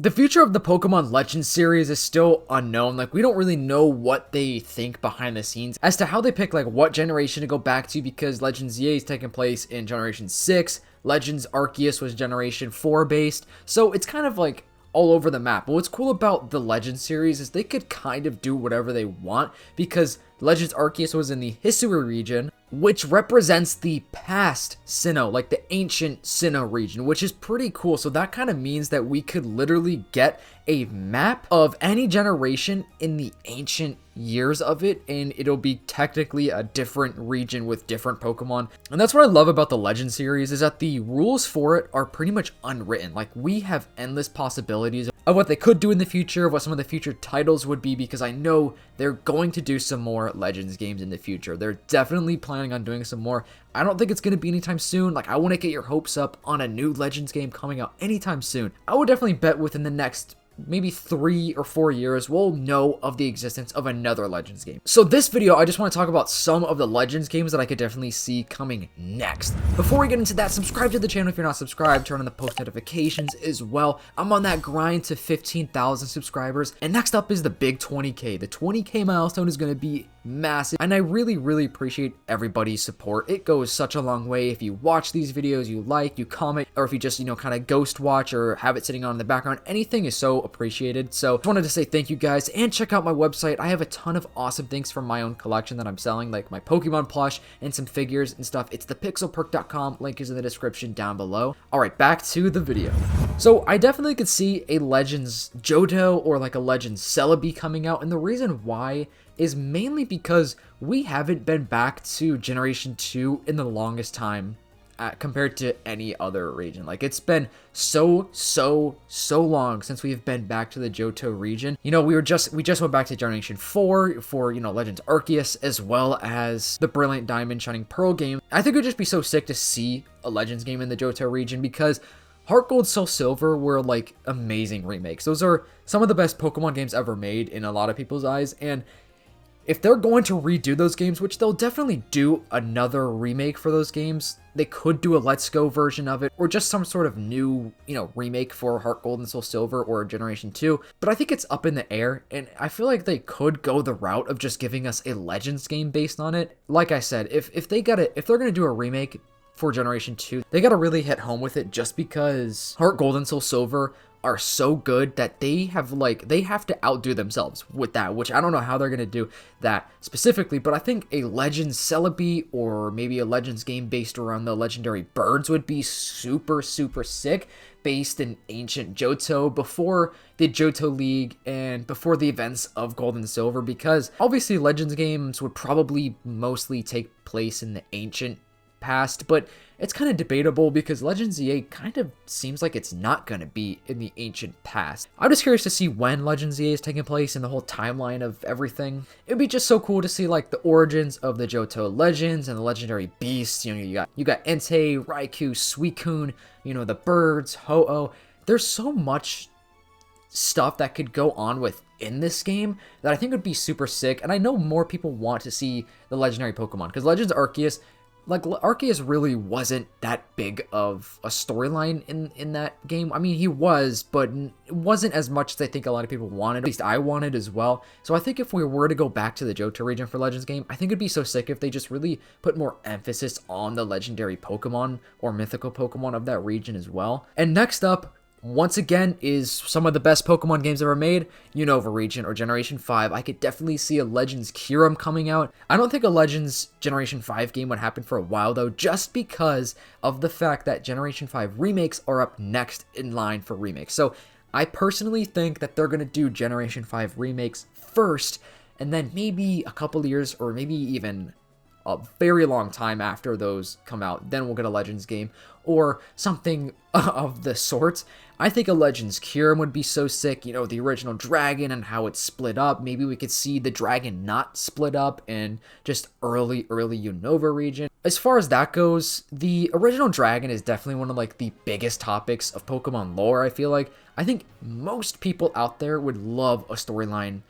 The future of the Pokemon Legends series is still unknown. Like, we don't really know what they think behind the scenes as to how they pick, like, what generation to go back to, because Legends EA is taking place in Generation 6, Legends Arceus was Generation 4 based, so it's kind of like all over the map. But what's cool about the Legends series is they could kind of do whatever they want, because Legends Arceus was in the Hisui region, which represents the past Sinnoh, like the ancient Sinnoh region, which is pretty cool. So that kind of means that we could literally get a map of any generation in the ancient years of it, and it'll be technically a different region with different Pokemon. And that's what I love about the Legend series, is that the rules for it are pretty much unwritten. Like, we have endless possibilities of what they could do in the future, of what some of the future titles would be, because I know they're going to do some more Legends games in the future. They're definitely planning on doing some more. I don't think it's going to be anytime soon. Like, I want to get your hopes up on a new Legends game coming out anytime soon. I would definitely bet within the next maybe 3 or 4 years, we'll know of the existence of another Legends game. So this video, I just want to talk about some of the Legends games that I could definitely see coming next. Before we get into that, subscribe to the channel if you're not subscribed, turn on the post notifications as well. I'm on that grind to 15,000 subscribers, and next up is the big 20K. The 20K milestone is going to be massive, and I really appreciate everybody's support. It goes such a long way. If you watch these videos, you like, you comment, or if you just, kind of ghost watch or have it sitting on in the background, anything is so appreciated. So just wanted to say thank you guys, and check out my website. I have a ton of awesome things from my own collection that I'm selling, like my Pokemon plush and some figures and stuff. It's thepixelperk.com. Link is in the description down below. All right, back to the video. So I definitely could see a Legends Johto or like a Legends Celebi coming out, and the reason why is mainly because we haven't been back to Generation 2 in the longest time compared to any other region. Like, it's been so long since we've been back to the Johto region. We just went back to Generation 4 for, Legends Arceus, as well as the Brilliant Diamond Shining Pearl game. I think it would just be so sick to see a Legends game in the Johto region, because Heart Gold, Soul Silver were like amazing remakes. Those are some of the best Pokemon games ever made in a lot of people's eyes, and if they're going to redo those games, which they'll definitely do another remake for those games, they could do a Let's Go version of it, or just some sort of new, remake for Heart Gold and Soul Silver or Generation 2. But I think it's up in the air, and I feel like they could go the route of just giving us a Legends game based on it. Like I said, if they're gonna do a remake for Generation 2, they gotta really hit home with it, just because Heart Gold and Soul Silver are so good that they have to outdo themselves with that, which I don't know how they're going to do that specifically, but I think a Legends Celebi or maybe a Legends game based around the legendary birds would be super sick, based in ancient Johto before the Johto League and before the events of Gold and Silver, because obviously Legends games would probably mostly take place in the ancient past, but it's kind of debatable because Legends EA kind of seems like it's not going to be in the ancient past. I'm just curious to see when Legends EA is taking place and the whole timeline of everything. It would be just so cool to see like the origins of the Johto Legends and the legendary beasts. You got Entei, Raikou, Suicune, the birds, Ho-Oh. There's so much stuff that could go on within this game that I think would be super sick, and I know more people want to see the legendary Pokemon, because Legends Arceus, Arceus really wasn't that big of a storyline in that game. I mean, he was, but it wasn't as much as I think a lot of people wanted. At least I wanted as well. So I think if we were to go back to the Johto region for Legends game, I think it'd be so sick if they just really put more emphasis on the legendary Pokemon or mythical Pokemon of that region as well. And next up, once again, is some of the best Pokemon games ever made, Unova region or Generation 5. I could definitely see a Legends Kyurem coming out. I don't think a Legends Generation 5 game would happen for a while though, just because of the fact that Generation 5 remakes are up next in line for remakes. So I personally think that they're going to do Generation 5 remakes first, and then maybe a couple years or maybe even a very long time after those come out, then we'll get a Legends game or something of the sort. I think a Legends Kyurem would be so sick, the original dragon and how it's split up. Maybe we could see the dragon not split up in just early Unova region. As far as that goes, the original dragon is definitely one of like the biggest topics of Pokemon lore, I feel like. I think most people out there would love a storyline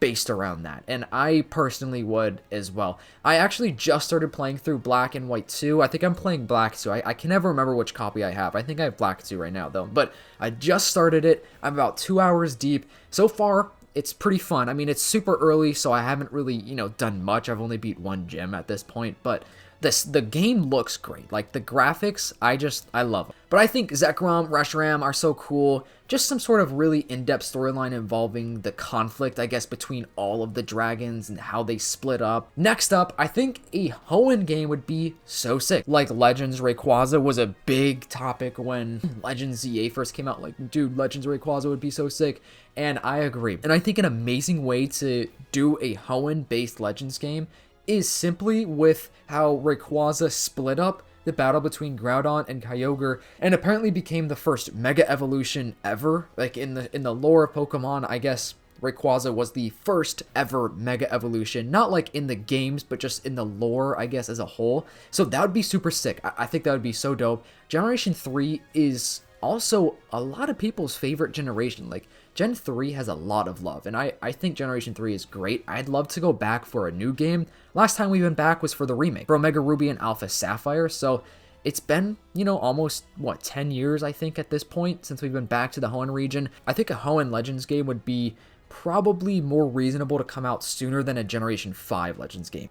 based around that, and I personally would as well. I actually just started playing through Black and White 2. I think I'm playing Black 2. I can never remember which copy I have. I think I have Black 2 right now, though, but I just started it. I'm about 2 hours deep. So far, it's pretty fun. I mean, it's super early, so I haven't really, done much. I've only beat one gym at this point, but the game looks great. Like, the graphics, I love them. But I think Zekrom, Reshiram are so cool. Just some sort of really in-depth storyline involving the conflict, I guess, between all of the dragons and how they split up. Next up, I think a Hoenn game would be so sick. Like, Legends Rayquaza was a big topic when Legends ZA first came out. Like, dude, Legends Rayquaza would be so sick. And I agree. And I think an amazing way to do a Hoenn-based Legends game is simply with how Rayquaza split up the battle between Groudon and Kyogre, and apparently became the first Mega Evolution ever. Like, in the lore of Pokemon, I guess Rayquaza was the first ever Mega Evolution. Not like in the games, but just in the lore, I guess, as a whole. So that would be super sick. I think that would be so dope. Generation 3 is also a lot of people's favorite generation. Like, Gen 3 has a lot of love, and I think Generation 3 is great. I'd love to go back for a new game. Last time we went back was for the remake, for Omega Ruby and Alpha Sapphire, so it's been, almost, 10 years, I think, at this point, since we've been back to the Hoenn region. I think a Hoenn Legends game would be probably more reasonable to come out sooner than a Generation 5 Legends game.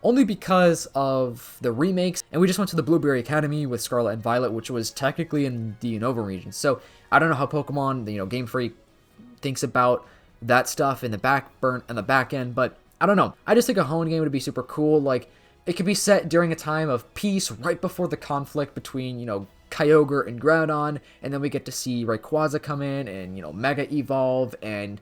Only because of the remakes, and we just went to the Blueberry Academy with Scarlet and Violet, which was technically in the Unova region. So I don't know how Pokemon, Game Freak thinks about that stuff in the back end, but I don't know. I just think a Hoenn game would be super cool. Like, it could be set during a time of peace, right before the conflict between, Kyogre and Groudon, and then we get to see Rayquaza come in and, Mega Evolve, and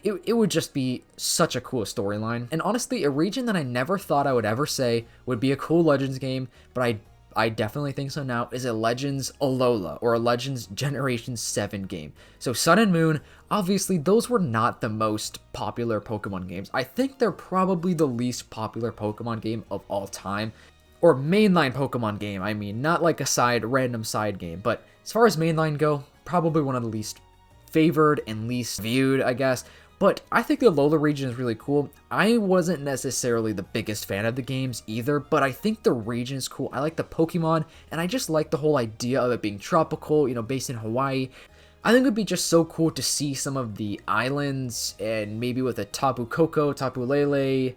it would just be such a cool storyline. And honestly, a region that I never thought I would ever say would be a cool Legends game, but I definitely think so now, is a Legends Alola, or a Legends Generation 7 game. So Sun and Moon, obviously, those were not the most popular Pokemon games. I think they're probably the least popular Pokemon game of all time. Or mainline Pokemon game, I mean, not like a random side game. But as far as mainline go, probably one of the least favored and least viewed, I guess. But I think the Alola region is really cool. I wasn't necessarily the biggest fan of the games either, but I think the region is cool. I like the Pokemon, and I just like the whole idea of it being tropical, based in Hawaii. I think it would be just so cool to see some of the islands, and maybe with a Tapu Koko, Tapu Lele,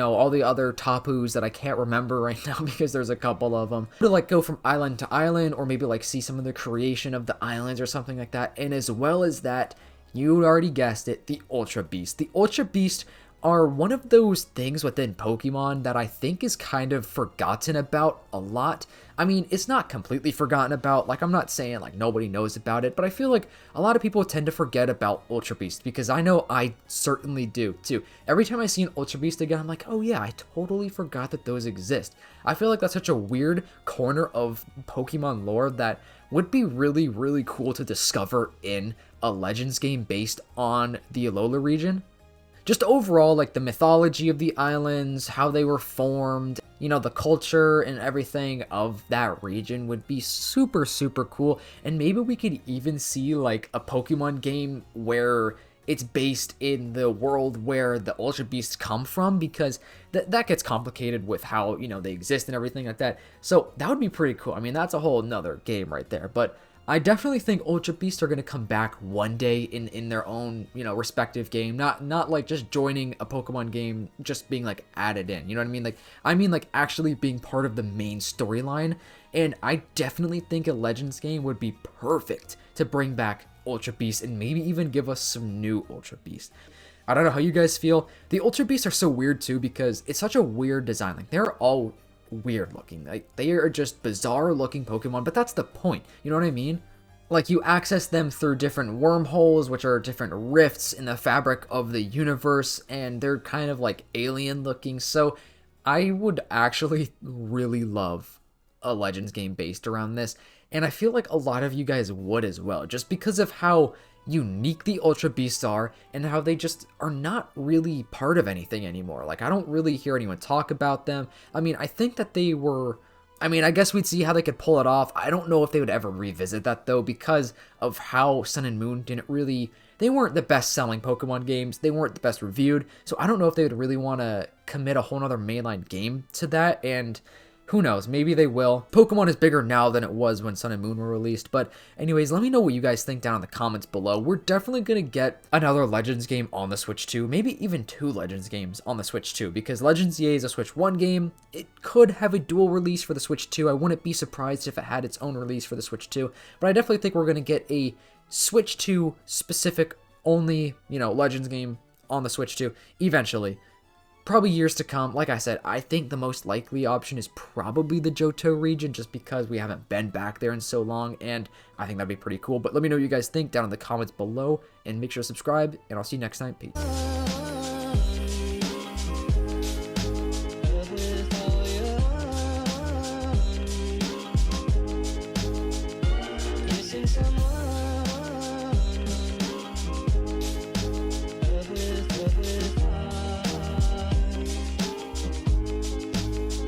all the other Tapus that I can't remember right now because there's a couple of them. To like go from island to island, or maybe like see some of the creation of the islands or something like that. And as well as that, you already guessed it, the Ultra Beast. The Ultra Beast are one of those things within Pokemon that I think is kind of forgotten about a lot. I mean, it's not completely forgotten about. Like, I'm not saying like nobody knows about it, but I feel like a lot of people tend to forget about Ultra Beast, because I know I certainly do too. Every time I see an Ultra Beast again, I'm like, oh yeah, I totally forgot that those exist. I feel like that's such a weird corner of Pokemon lore that would be really, really cool to discover in a Legends game based on the Alola region. Just overall, like, the mythology of the islands, how they were formed, the culture and everything of that region would be super, super cool. And maybe we could even see, like, a Pokemon game where it's based in the world where the Ultra Beasts come from, because that gets complicated with how, they exist and everything like that. So that would be pretty cool. I mean, that's a whole nother game right there. But I definitely think Ultra Beasts are going to come back one day in their own, respective game. Not like just joining a Pokemon game, just being like added in. You know what I mean? I mean like actually being part of the main storyline. And I definitely think a Legends game would be perfect to bring back Ultra Beasts and maybe even give us some new Ultra Beasts. I don't know how you guys feel. The Ultra Beasts are so weird too, because it's such a weird design. Like, they're all weird looking. Like, they are just bizarre looking Pokemon, but that's the point. You know what I mean? Like, you access them through different wormholes, which are different rifts in the fabric of the universe, and they're kind of like alien looking. So I would actually really love a Legends game based around this, and I feel like a lot of you guys would as well, just because of how unique the Ultra Beasts are and how they just are not really part of anything anymore. Like, I don't really hear anyone talk about them. I mean, I think that they were I mean, I guess we'd see how they could pull it off. I don't know if they would ever revisit that, though, because of how Sun and Moon didn't really... They weren't the best-selling Pokemon games. They weren't the best reviewed. So I don't know if they would really want to commit a whole other mainline game to that, and... Who knows? Maybe they will. Pokemon is bigger now than it was when Sun and Moon were released. But anyways, let me know what you guys think down in the comments below. We're definitely going to get another Legends game on the Switch 2. Maybe even 2 Legends games on the Switch 2. Because Legends EA is a Switch 1 game. It could have a dual release for the Switch 2. I wouldn't be surprised if it had its own release for the Switch 2. But I definitely think we're going to get a Switch 2 specific only, Legends game on the Switch 2 eventually. Probably years to come. Like I said, I think the most likely option is probably the Johto region, just because we haven't been back there in so long, and I think that'd be pretty cool. But let me know what you guys think down in the comments below, and make sure to subscribe, and I'll see you next time. Peace.